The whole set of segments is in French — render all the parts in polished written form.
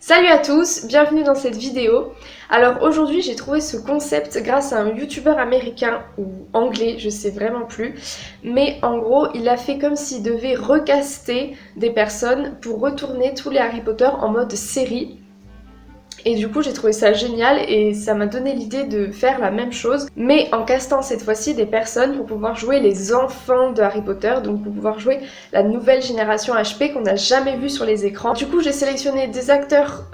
Salut à tous, bienvenue dans cette vidéo. Alors aujourd'hui j'ai trouvé ce concept grâce à un youtubeur américain ou anglais, je sais vraiment plus. Mais en gros il a fait comme s'il devait recaster des personnes pour retourner tous les Harry Potter en mode série. Et du coup j'ai trouvé ça génial et ça m'a donné l'idée de faire la même chose, mais en castant cette fois-ci des personnes pour pouvoir jouer les enfants de Harry Potter, donc pour pouvoir jouer la nouvelle génération HP qu'on n'a jamais vue sur les écrans. Du coup j'ai sélectionné des acteurs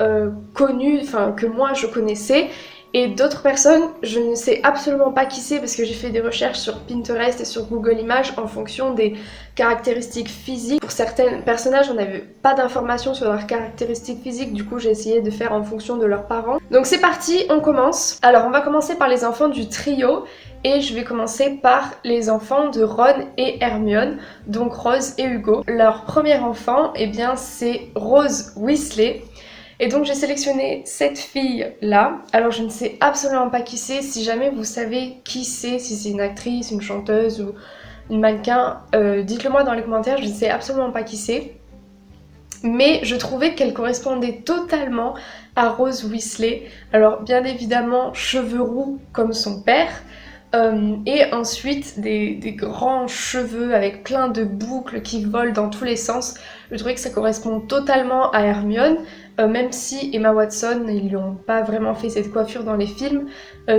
connus, enfin que moi je connaissais, et d'autres personnes, je ne sais absolument pas qui c'est parce que j'ai fait des recherches sur Pinterest et sur Google Images en fonction des caractéristiques physiques. Pour certains personnages, on n'avait pas d'informations sur leurs caractéristiques physiques, du coup j'ai essayé de faire en fonction de leurs parents. Donc c'est parti, on commence. Alors on va commencer par les enfants du trio. Et je vais commencer par les enfants de Ron et Hermione, donc Rose et Hugo. Leur premier enfant, eh bien c'est Rose Weasley. Et donc j'ai sélectionné cette fille là. Alors je ne sais absolument pas qui c'est. Si jamais vous savez qui c'est, si c'est une actrice, une chanteuse ou une mannequin, dites-le moi dans les commentaires, je ne sais absolument pas qui c'est. Mais je trouvais qu'elle correspondait totalement à Rose Weasley. Alors bien évidemment cheveux roux comme son père. Et ensuite des grands cheveux avec plein de boucles qui volent dans tous les sens. Je trouvais que ça correspond totalement à Hermione, même si Emma Watson, ils lui ont pas vraiment fait cette coiffure dans les films.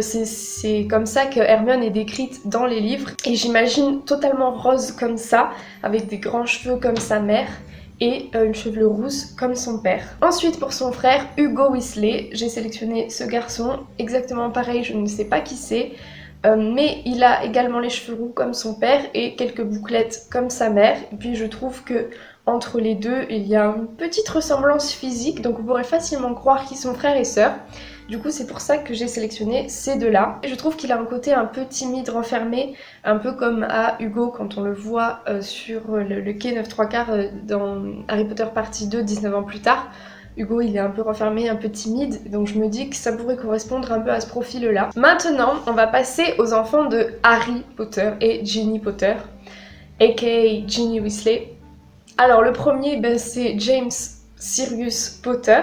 C'est comme ça que Hermione est décrite dans les livres. Et j'imagine totalement Rose comme ça, avec des grands cheveux comme sa mère et une chevelure rousse comme son père. Ensuite pour son frère Hugo Weasley, j'ai sélectionné ce garçon, exactement pareil, je ne sais pas qui c'est. Mais il a également les cheveux roux comme son père et quelques bouclettes comme sa mère. Et puis je trouve que entre les deux, il y a une petite ressemblance physique, donc on pourrait facilement croire qu'ils sont frères et sœurs. Du coup, c'est pour ça que j'ai sélectionné ces deux-là. Et je trouve qu'il a un côté un peu timide, renfermé, un peu comme à Hugo quand on le voit sur le quai 9 3/4 dans Harry Potter partie 2, 19 ans plus tard. Hugo il est un peu renfermé, un peu timide, donc je me dis que ça pourrait correspondre un peu à ce profil-là. Maintenant, on va passer aux enfants de Harry Potter et Ginny Potter, aka Ginny Weasley. Alors le premier, c'est James Sirius Potter.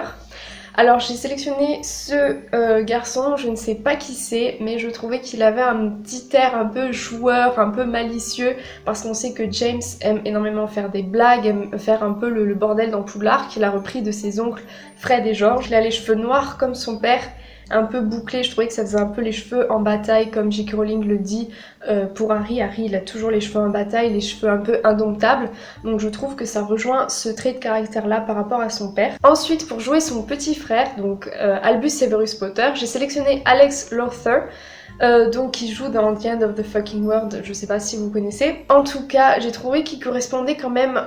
Alors j'ai sélectionné ce garçon, je ne sais pas qui c'est, mais je trouvais qu'il avait un petit air un peu joueur, un peu malicieux, parce qu'on sait que James aime énormément faire des blagues, aime faire un peu le bordel dans Poudlard, qu'il a repris de ses oncles Fred et George. Il a les cheveux noirs comme son père, un peu bouclés, je trouvais que ça faisait un peu les cheveux en bataille, comme J.K. Rowling le dit pour Harry. Harry il a toujours les cheveux en bataille, les cheveux un peu indomptables, donc je trouve que ça rejoint ce trait de caractère là par rapport à son père. Ensuite pour jouer son petit frère, donc Albus Severus Potter, j'ai sélectionné Alex Lothar, donc qui joue dans The End of the Fucking World, je sais pas si vous connaissez. En tout cas, j'ai trouvé qu'il correspondait quand même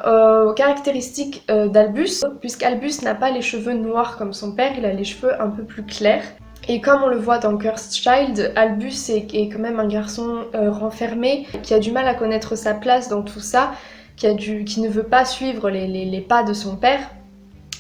aux caractéristiques d'Albus, puisqu'Albus n'a pas les cheveux noirs comme son père, il a les cheveux un peu plus clairs. Et comme on le voit dans Cursed Child, Albus est quand même un garçon renfermé, qui a du mal à connaître sa place dans tout ça, qui ne veut pas suivre les pas de son père.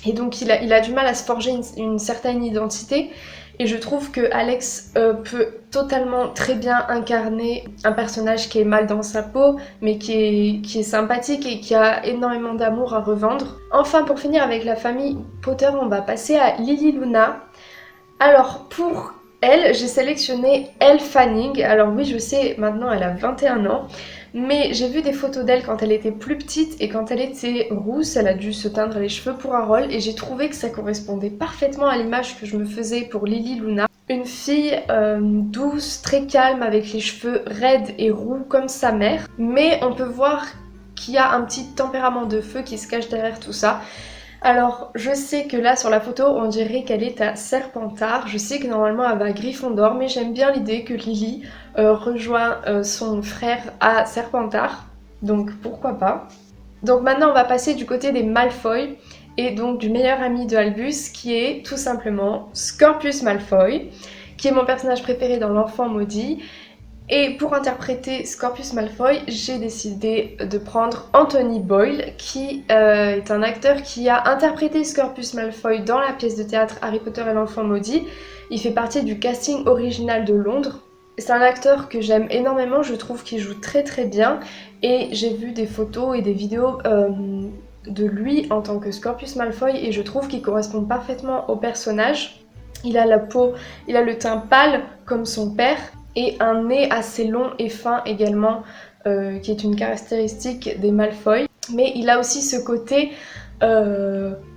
Et donc il a du mal à se forger une certaine identité. Et je trouve que Alex peut totalement très bien incarner un personnage qui est mal dans sa peau, mais qui est sympathique et qui a énormément d'amour à revendre. Enfin, pour finir avec la famille Potter, on va passer à Lily Luna. Alors pour elle, j'ai sélectionné Elle Fanning. Alors oui, je sais, maintenant elle a 21 ans, mais j'ai vu des photos d'elle quand elle était plus petite et quand elle était rousse, elle a dû se teindre les cheveux pour un rôle et j'ai trouvé que ça correspondait parfaitement à l'image que je me faisais pour Lily Luna. Une fille douce, très calme, avec les cheveux raides et roux comme sa mère, mais on peut voir qu'il y a un petit tempérament de feu qui se cache derrière tout ça. Alors, je sais que là sur la photo, on dirait qu'elle est à Serpentard. Je sais que normalement elle va à Gryffondor, mais j'aime bien l'idée que Lily rejoint son frère à Serpentard. Donc pourquoi pas. Donc maintenant on va passer du côté des Malfoy et donc du meilleur ami de Albus qui est tout simplement Scorpius Malfoy, qui est mon personnage préféré dans L'Enfant Maudit. Et pour interpréter Scorpius Malfoy, j'ai décidé de prendre Anthony Boyle, qui est un acteur qui a interprété Scorpius Malfoy dans la pièce de théâtre Harry Potter et l'Enfant Maudit. Il fait partie du casting original de Londres. C'est un acteur que j'aime énormément, je trouve qu'il joue très très bien. Et j'ai vu des photos et des vidéos de lui en tant que Scorpius Malfoy et je trouve qu'il correspond parfaitement au personnage. Il a la peau, il a le teint pâle comme son père et un nez assez long et fin également, qui est une caractéristique des Malfoy. Mais il a aussi ce côté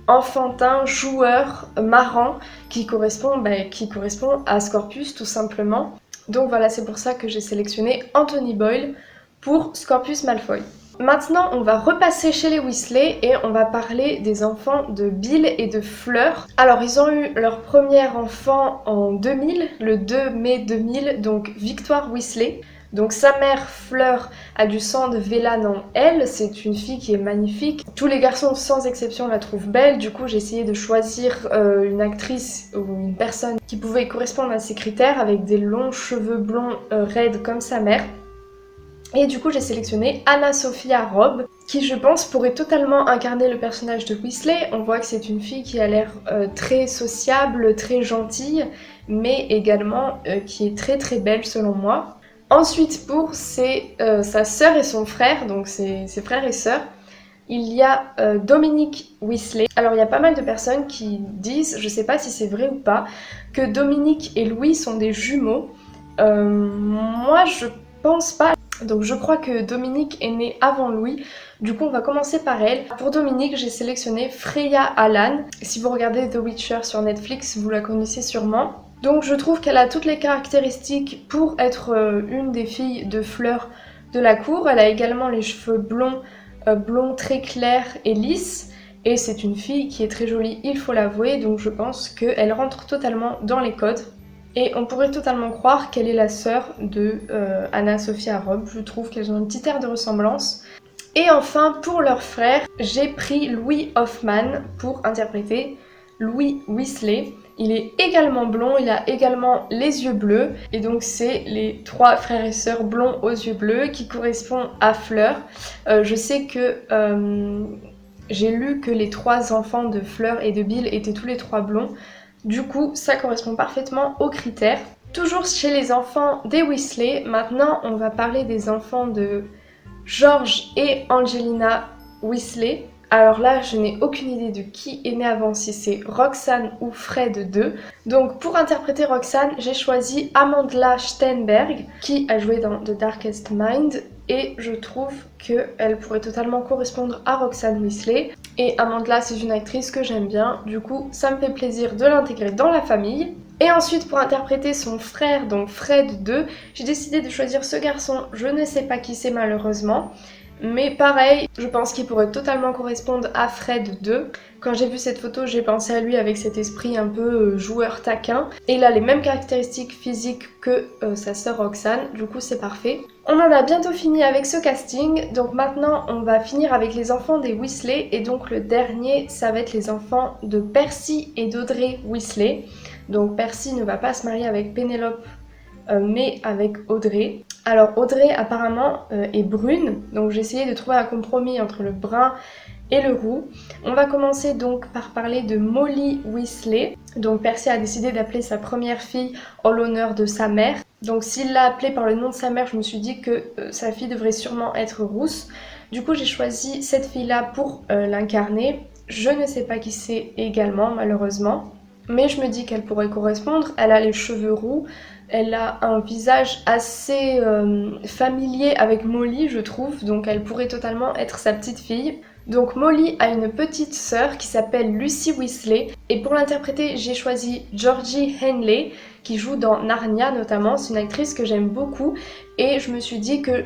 enfantin, joueur, marrant, qui correspond à Scorpius tout simplement. Donc voilà, c'est pour ça que j'ai sélectionné Anthony Boyle pour Scorpius Malfoy. Maintenant, on va repasser chez les Weasley et on va parler des enfants de Bill et de Fleur. Alors, ils ont eu leur premier enfant en 2000, le 2 mai 2000, donc Victoire Weasley. Donc sa mère Fleur a du sang de Vélan en elle, c'est une fille qui est magnifique. Tous les garçons sans exception la trouvent belle, du coup j'ai essayé de choisir une actrice ou une personne qui pouvait correspondre à ces critères avec des longs cheveux blonds raides comme sa mère. Et du coup j'ai sélectionné Anna Sophia Robb, qui je pense pourrait totalement incarner le personnage de Weasley. On voit que c'est une fille qui a l'air très sociable, très gentille, mais également qui est très très belle selon moi. Ensuite pour sa sœur et son frère, donc ses frères et sœurs, il y a Dominique Weasley. Alors il y a pas mal de personnes qui disent, je sais pas si c'est vrai ou pas, que Dominique et Louis sont des jumeaux. Moi je pense pas. Donc je crois que Dominique est née avant Louis, du coup on va commencer par elle. Pour Dominique j'ai sélectionné Freya Allan. Si vous regardez The Witcher sur Netflix, vous la connaissez sûrement. Donc je trouve qu'elle a toutes les caractéristiques pour être une des filles de Fleur de la cour. Elle a également les cheveux blonds très clairs et lisses. Et c'est une fille qui est très jolie, il faut l'avouer, donc je pense qu'elle rentre totalement dans les codes. Et on pourrait totalement croire qu'elle est la sœur de Anna Sophia Robb. Je trouve qu'elles ont un petit air de ressemblance. Et enfin, pour leur frère, j'ai pris Louis Hoffman pour interpréter Louis Weasley. Il est également blond, il a également les yeux bleus. Et donc c'est les trois frères et sœurs blonds aux yeux bleus qui correspondent à Fleur. Je sais que j'ai lu que les trois enfants de Fleur et de Bill étaient tous les trois blonds. Du coup, ça correspond parfaitement aux critères. Toujours chez les enfants des Weasley, maintenant on va parler des enfants de George et Angelina Weasley. Alors là, je n'ai aucune idée de qui est né avant, si c'est Roxane ou Fred 2. Donc pour interpréter Roxane, j'ai choisi Amandla Stenberg, qui a joué dans The Darkest Mind. Et je trouve qu'elle pourrait totalement correspondre à Roxane Weasley. Et Amandla, c'est une actrice que j'aime bien, du coup ça me fait plaisir de l'intégrer dans la famille. Et ensuite pour interpréter son frère, donc Fred 2, j'ai décidé de choisir ce garçon, je ne sais pas qui c'est malheureusement. Mais pareil, je pense qu'il pourrait totalement correspondre à Fred 2. Quand j'ai vu cette photo, j'ai pensé à lui avec cet esprit un peu joueur taquin. Et il a les mêmes caractéristiques physiques que sa sœur Roxane, du coup c'est parfait. On en a bientôt fini avec ce casting, donc maintenant on va finir avec les enfants des Weasley. Et donc le dernier, ça va être les enfants de Percy et d'Audrey Weasley. Donc Percy ne va pas se marier avec Pénélope, mais avec Audrey. Alors Audrey apparemment est brune, donc j'ai essayé de trouver un compromis entre le brun et le roux. On va commencer donc par parler de Molly Weasley. Donc Percy a décidé d'appeler sa première fille en l'honneur de sa mère. Donc s'il l'a appelée par le nom de sa mère, je me suis dit que sa fille devrait sûrement être rousse. Du coup j'ai choisi cette fille-là pour l'incarner. Je ne sais pas qui c'est également malheureusement, mais je me dis qu'elle pourrait correspondre. Elle a les cheveux roux. Elle a un visage assez familier avec Molly, je trouve, donc elle pourrait totalement être sa petite fille. Donc Molly a une petite sœur qui s'appelle Lucy Weasley, et pour l'interpréter, j'ai choisi Georgie Henley, qui joue dans Narnia notamment. C'est une actrice que j'aime beaucoup, et je me suis dit que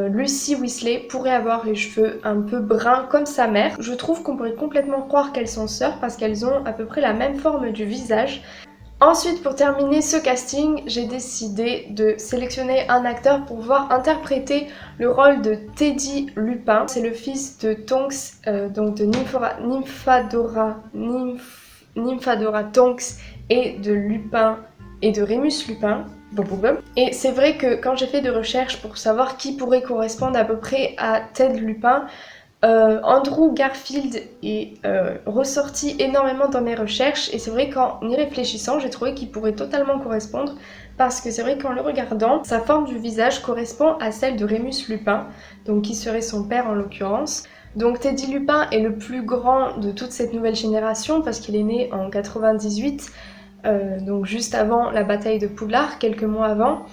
Lucy Weasley pourrait avoir les cheveux un peu bruns comme sa mère. Je trouve qu'on pourrait complètement croire qu'elles sont sœurs parce qu'elles ont à peu près la même forme du visage. Ensuite, pour terminer ce casting, j'ai décidé de sélectionner un acteur pour pouvoir interpréter le rôle de Teddy Lupin. C'est le fils de Tonks, donc de Nymphadora Tonks et de Lupin et de Remus Lupin. Et c'est vrai que quand j'ai fait des recherches pour savoir qui pourrait correspondre à peu près à Ted Lupin, Andrew Garfield est ressorti énormément dans mes recherches, et c'est vrai qu'en y réfléchissant j'ai trouvé qu'il pourrait totalement correspondre, parce que c'est vrai qu'en le regardant, sa forme du visage correspond à celle de Remus Lupin, donc qui serait son père en l'occurrence. Donc Teddy Lupin est le plus grand de toute cette nouvelle génération parce qu'il est né en 98, donc juste avant la bataille de Poudlard, quelques mois avant.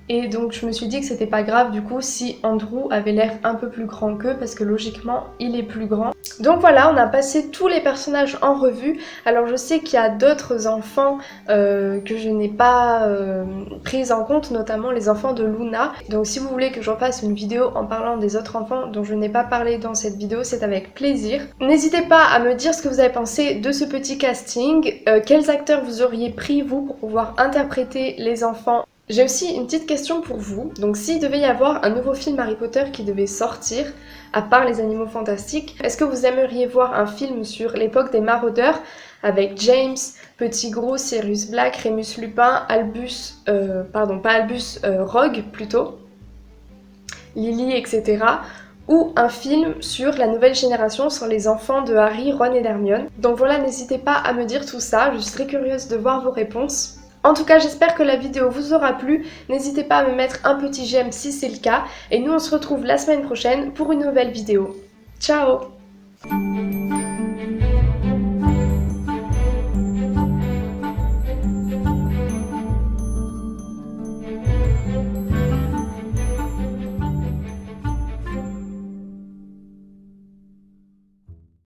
Et donc je me suis dit que c'était pas grave du coup si Andrew avait l'air un peu plus grand qu'eux parce que logiquement il est plus grand. Donc voilà, on a passé tous les personnages en revue. Alors je sais qu'il y a d'autres enfants que je n'ai pas pris en compte, notamment les enfants de Luna. Donc si vous voulez que je refasse une vidéo en parlant des autres enfants dont je n'ai pas parlé dans cette vidéo, c'est avec plaisir. N'hésitez pas à me dire ce que vous avez pensé de ce petit casting, quels acteurs vous auriez pris vous pour pouvoir interpréter les enfants. J'ai aussi une petite question pour vous. Donc s'il devait y avoir un nouveau film Harry Potter qui devait sortir, à part les animaux fantastiques, est-ce que vous aimeriez voir un film sur l'époque des maraudeurs avec James, Pettigrew, Sirius Black, Remus Lupin, Albus, Rogue plutôt, Lily, etc. Ou un film sur la nouvelle génération, sur les enfants de Harry, Ron et Hermione. Donc voilà, n'hésitez pas à me dire tout ça, je suis très curieuse de voir vos réponses. En tout cas, j'espère que la vidéo vous aura plu. N'hésitez pas à me mettre un petit j'aime si c'est le cas. Et nous, on se retrouve la semaine prochaine pour une nouvelle vidéo. Ciao!